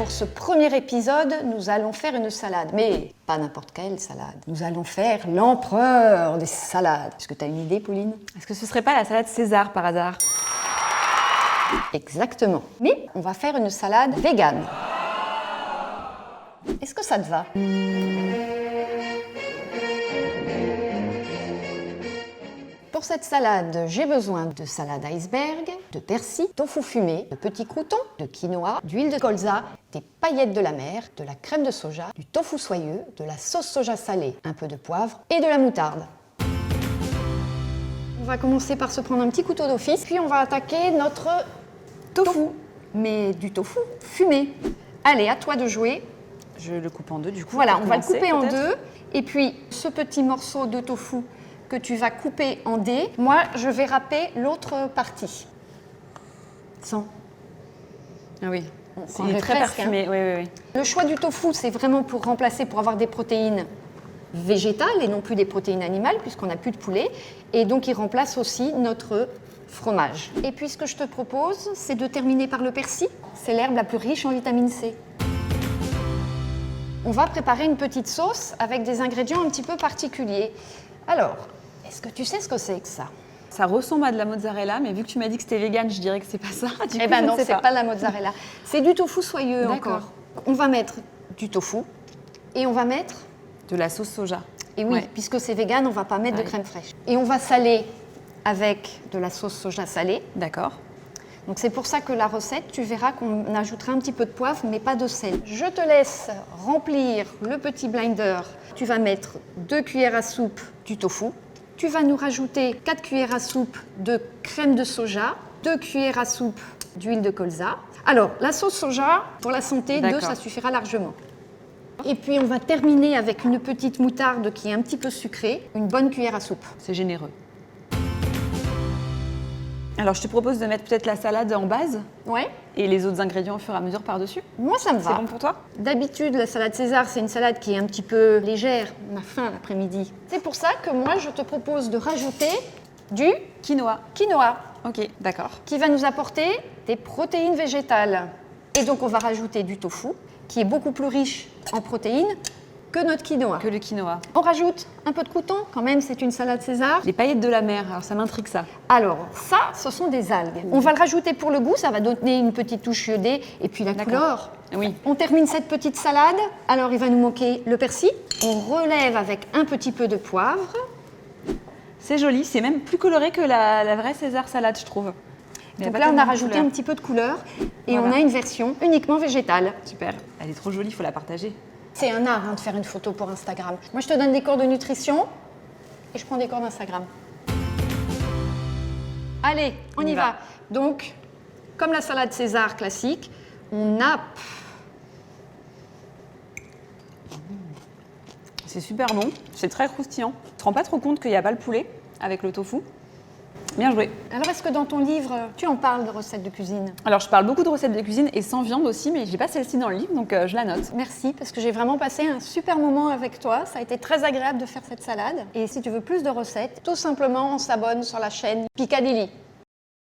pour ce premier épisode, nous allons faire une salade, mais pas n'importe quelle salade. Nous allons faire l'empereur des salades. Est-ce que tu as une idée, Pauline? Est-ce que ce serait pas la salade César par hasard? Exactement. Mais on va faire une salade végane. Est-ce que ça te va? Pour cette salade, j'ai besoin de salade iceberg, de persil, tofu fumé, de petits croûtons, de quinoa, d'huile de colza, des paillettes de la mer, de la crème de soja, du tofu soyeux, de la sauce soja salée, un peu de poivre et de la moutarde. On va commencer par se prendre un petit couteau d'office, puis on va attaquer notre tofu. Mais du tofu fumé. Allez, à toi de jouer. Je le coupe en deux du coup. Voilà, on va le couper en deux. Et puis, ce petit morceau de tofu que tu vas couper en dés, moi, je vais râper l'autre partie. Sens. Ah oui, On il est très parfumé. Oui. Le choix du tofu, c'est vraiment pour remplacer, pour avoir des protéines végétales et non plus des protéines animales, puisqu'on n'a plus de poulet. Et donc, il remplace aussi notre fromage. Et puis, ce que je te propose, c'est de terminer par le persil. C'est l'herbe la plus riche en vitamine C. On va préparer une petite sauce avec des ingrédients un petit peu particuliers. Alors, est-ce que tu sais ce que c'est que ça? Ça ressemble à de la mozzarella, mais vu que tu m'as dit que c'était vegan, je dirais que c'est pas ça. Eh ben non, c'est pas la mozzarella. C'est du tofu soyeux encore. On va mettre du tofu et on va mettre de la sauce soja. Et oui, puisque c'est vegan, on va pas mettre de crème fraîche. Et on va saler avec de la sauce soja salée. D'accord. Donc c'est pour ça que la recette, tu verras qu'on ajoutera un petit peu de poivre, mais pas de sel. Je te laisse remplir le petit blender. Tu vas mettre 2 cuillères à soupe du tofu. Tu vas nous rajouter 4 cuillères à soupe de crème de soja, 2 cuillères à soupe d'huile de colza. Alors, la sauce soja, pour la santé, 2, ça suffira largement. Et puis on va terminer avec une petite moutarde qui est un petit peu sucrée, une bonne cuillère à soupe. C'est généreux. Alors, je te propose de mettre peut-être la salade en base. Ouais. Et les autres ingrédients au fur et à mesure par-dessus. Moi, ça me va. C'est bon pour toi? D'habitude, la salade César, c'est une salade qui est un petit peu légère. On a faim l'après-midi. C'est pour ça que moi, je te propose de rajouter du quinoa. Ok, d'accord. Qui va nous apporter des protéines végétales. Et donc, on va rajouter du tofu, qui est beaucoup plus riche en protéines que notre quinoa. Que le quinoa. On rajoute un peu de croûton, quand même, c'est une salade César. Les paillettes de la mer, alors ça m'intrigue ça. Alors, ça, ce sont des algues. On va le rajouter pour le goût, ça va donner une petite touche iodée et puis la couleur. Oui. On termine cette petite salade. Alors, il va nous manquer le persil. On relève avec un petit peu de poivre. C'est joli, c'est même plus coloré que la vraie César salade, je trouve. Donc là, on a rajouté un petit peu de couleur et on a une version uniquement végétale. Super, elle est trop jolie, il faut la partager. C'est un art de faire une photo pour Instagram. Moi, je te donne des cours de nutrition et je prends des cours d'Instagram. Allez, on y va. Donc, comme la salade César classique, on nappe. C'est super bon, c'est très croustillant. Tu te rends pas trop compte qu'il n'y a pas le poulet avec le tofu. Bien joué. Alors, est-ce que dans ton livre, tu en parles de recettes de cuisine? Alors, je parle beaucoup de recettes de cuisine et sans viande aussi, mais j'ai pas celle-ci dans le livre, donc je la note. Merci, parce que j'ai vraiment passé un super moment avec toi. Ça a été très agréable de faire cette salade. Et si tu veux plus de recettes, tout simplement, on s'abonne sur la chaîne Picadilly.